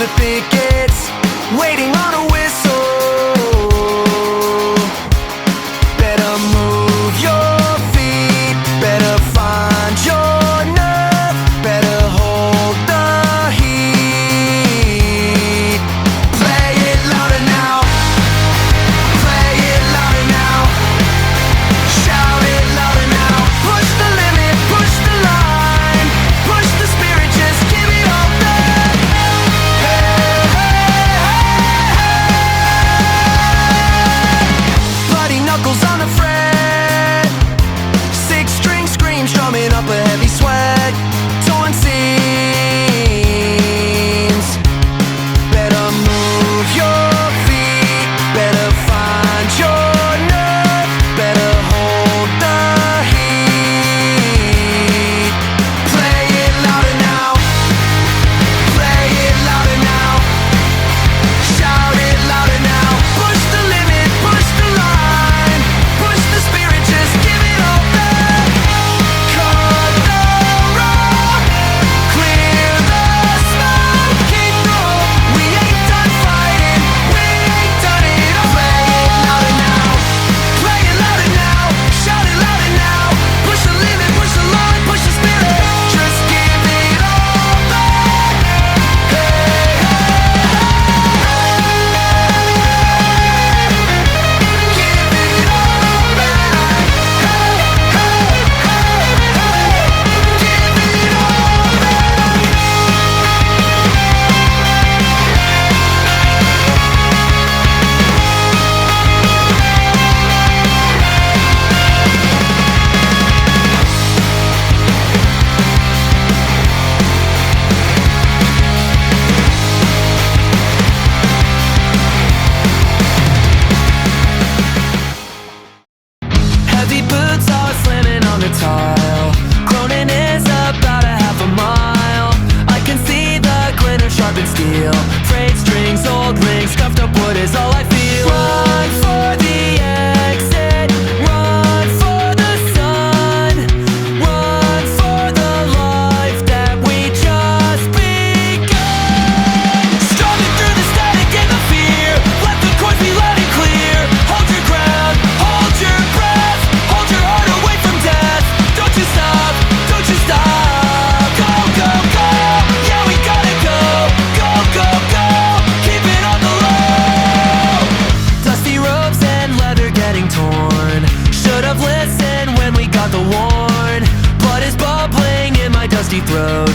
the thickets, waiting on a whistle. Better move your feet, better find your nerve, better hold the heat. Play it louder now, play it louder now, shout it louder now. Push the limit, push the line, push the spirit, just give it all back. Hey, hey, hey, hey. Bloody knuckles on the fret, six-string scream strumming up a heavy sweat. Torn seams, better move your feet, better find your nerve, better hold the heat. Play it louder now, play it louder now, shout it louder now. Push the limit, push the line, push the spirit, just give it all back. Cut the road, clear the smoke, keep going. We ain't done fighting, we ain't done it all. Play it louder now, shout it louder now. Push the limit, push the line, push the spirit, just give it all back. Hey, hey, hey. Give it all back. Hey, hey, hey, hey. Give it all back. Heavy boots are slamming on the tile. Cronin is about a half a mile. I can see the glint of sharpened steel. Frayed strings, old rings, scuffed up wood is all I feel. Run for the exit, run for the sun, run for the life that we just begun. Striving through the static and the fear, let the course be loud and clear. Hold your ground, hold your breath, hold your heart away from death. Don't you stop, don't you stop. Go, go, go, yeah we gotta go. Go, go, go, keep it on the low. Dusty ropes and leather getting torn. Should've listened when we got the warn. Blood is bubbling in my dusty throat.